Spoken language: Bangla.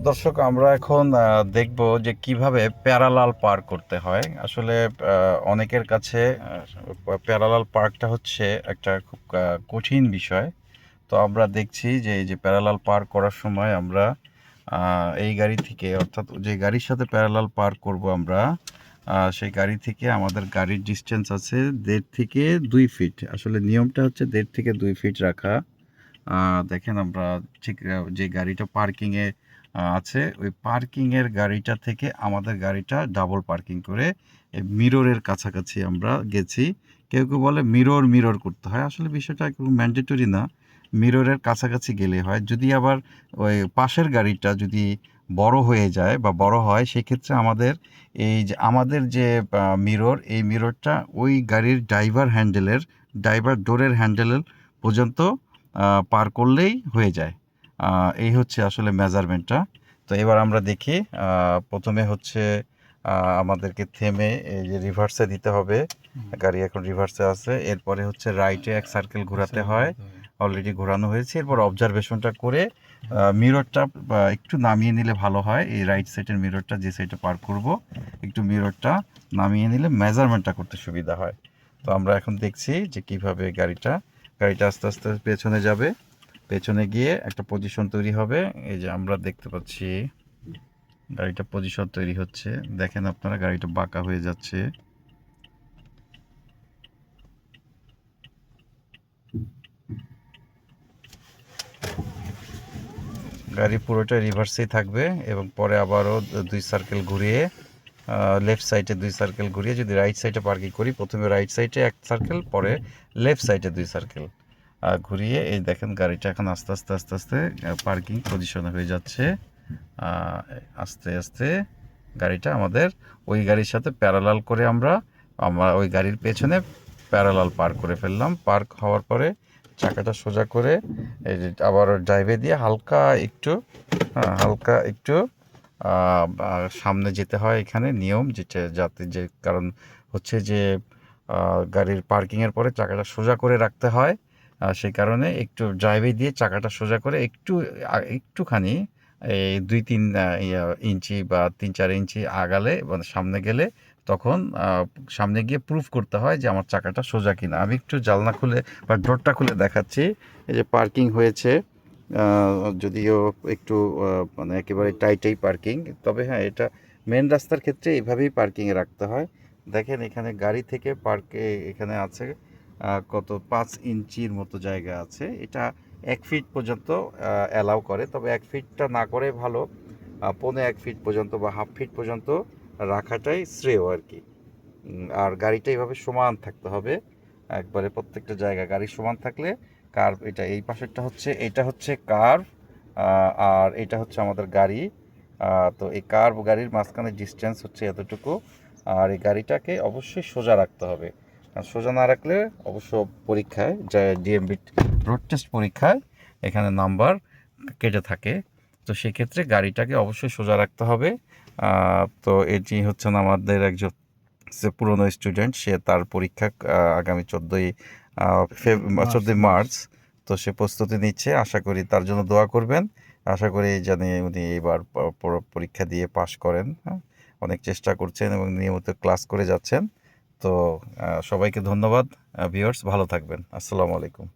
দর্শক, আমরা এখন দেখব যে কিভাবে প্যারালাল পার্ক করতে হয়। আসলে অনেকের কাছে প্যারালাল পার্কটা হচ্ছে একটা খুব কঠিন বিষয়। তো আমরা দেখছি যে এই যে প্যারালাল পার্ক করার সময় আমরা এই গাড়ি থেকে, অর্থাৎ যে গাড়ির সাথে প্যারালাল পার্ক করব আমরা, সেই গাড়ি থেকে আমাদের গাড়ির ডিস্টেন্স আছে 1.5 থেকে 2 ফিট। আসলে নিয়মটা হচ্ছে 1.5 থেকে 2 ফিট রাখা। দেখেন আমরা ঠিক যে গাড়িটা পার্কিংয়ে আছে, ওই পার্কিংয়ের গাড়িটা থেকে আমাদের গাড়িটা ডাবল পার্কিং করে এই মিররের কাছাকাছি আমরা গেছি। কেউ কেউ বলে মিরর মিরর করতে হয়, আসলে বিষয়টা একটু ম্যান্ডেটরি না, মিররের কাছাকাছি গেলে হয়। যদি আবার ওই পাশের গাড়িটা যদি বড় হয়ে যায় বা বড় হয়, সেক্ষেত্রে আমাদের আমাদের যে মিরর, এই মিররটা ওই গাড়ির ড্রাইভার ডোরের হ্যান্ডেলের পর্যন্ত পার করলেই হয়ে যায়। এই হচ্ছে আসলে মেজারমেন্টটা। তো এবার আমরা দেখি, প্রথমে হচ্ছে আমাদেরকে থেমে এই যে রিভার্সে দিতে হবে। গাড়ি এখন রিভার্সে আছে। এরপরে হচ্ছে রাইটে এক সার্কেল ঘোরাতে হয়, অলরেডি ঘোরানো হয়েছে। এরপর অবজারভেশনটা করে মিররটা একটু নামিয়ে নিলে ভালো হয়। এই রাইট সাইডের মিররটা যে সাইডে পার করব, একটু মিররটা নামিয়ে নিলে মেজারমেন্টটা করতে সুবিধা হয়। তো আমরা এখন দেখছি যে কিভাবে গাড়িটা আস্তে আস্তে পেছনে যাবে। পেছনে গিয়ে একটা পজিশন তৈরি হবে। এই যে আমরা দেখতে পাচ্ছি গাড়িটা পজিশন তৈরি হচ্ছে। দেখেন আপনারা, গাড়িটা বাঁকা হয়ে যাচ্ছে। গাড়ি পুরোটা রিভার্সেই থাকবে এবং পরে আবারও 2 সার্কেল ঘুরিয়ে, লেফট সাইডে 2 সার্কেল ঘুরিয়ে, যদি রাইট সাইডে পার্কিং করি, প্রথমে রাইট সাইডে 1 সার্কেল, পরে লেফট সাইডে 2 সার্কেল ঘুরিয়ে, এই দেখেন গাড়িটা এখন আস্তে আস্তে আস্তে আস্তে পার্কিং পজিশনে হয়ে যাচ্ছে। আস্তে আস্তে গাড়িটা আমাদের ওই গাড়ির সাথে প্যারালাল করে আমরা ওই গাড়ির পেছনে প্যারালাল পার্ক করে ফেললাম। পার্ক হওয়ার পরে চাকাটা সোজা করে এই যে আবার ড্রাইভে দিয়ে হালকা একটু সামনে যেতে হয়। এখানে নিয়ম যেটা, যাতে যে কারণ হচ্ছে যে গাড়ির পার্কিংয়ের পরে চাকাটা সোজা করে রাখতে হয়। সেই কারণে একটু ড্রাইভে দিয়ে চাকাটা সোজা করে একটুখানি এই 2-3 ইঞ্চি বা 3-4 ইঞ্চি আগালে, মানে সামনে গেলে, তখন সামনে গিয়ে প্রুফ করতে হয় যে আমার চাকাটা সোজা কিনা। আমি একটু জানলা খুলে বা ডোরটা খুলে দেখাচ্ছি। এই যে পার্কিং হয়েছে, যদিও একটু মানে একেবারে টাইটেই পার্কিং, তবে হ্যাঁ, এটা মেন রাস্তার ক্ষেত্রে এভাবেই পার্কিংয়ে রাখতে হয়। দেখেন এখানে গাড়ি থেকে পার্কে এখানে আছে কত 5 ইঞ্চির মতো জায়গা আছে। এটা 1 ফিট পর্যন্ত অ্যালাউ করে, তবে 1 ফিটটা না করে ভালো, 1.25 ফিট পর্যন্ত বা হাফ ফিট পর্যন্ত রাখাটাই শ্রেয় আর কি। আর গাড়িটা এইভাবে সমান থাকতে হবে, একবারে প্রত্যেকটা জায়গা গাড়ি সমান থাকলে। কার্ভ, এটা হচ্ছে কার্ভ, আর এটা হচ্ছে আমাদের গাড়ি। তো এই কার্ভ গাড়ির মাঝখানে ডিস্টেন্স হচ্ছে এতটুকু। আর এই গাড়িটাকে অবশ্যই সোজা রাখতে হবে, আর সোজা না রাখলে অবশ্য পরীক্ষায়, যা ডিএমবি রোড টেস্ট পরীক্ষায়, এখানে নাম্বার কেটে থাকে। তো সেক্ষেত্রে গাড়িটাকে অবশ্যই সোজা রাখতে হবে। তো এটি হচ্ছেন আমাদের একজন যে পুরনো স্টুডেন্ট, সে তার পরীক্ষা আগামী 14ই মার্চ। তো সে প্রস্তুতি নিচ্ছে, আশা করি তার জন্য দোয়া করবেন। আশা করি জানি উনি এবার পরীক্ষা দিয়ে পাশ করেন। হ্যাঁ, অনেক চেষ্টা করছেন এবং নিয়মিত ক্লাস করে যাচ্ছেন। তো সবাইকে ধন্যবাদ। ভিউয়ার্স, ভালো থাকবেন। আসসালামু আলাইকুম।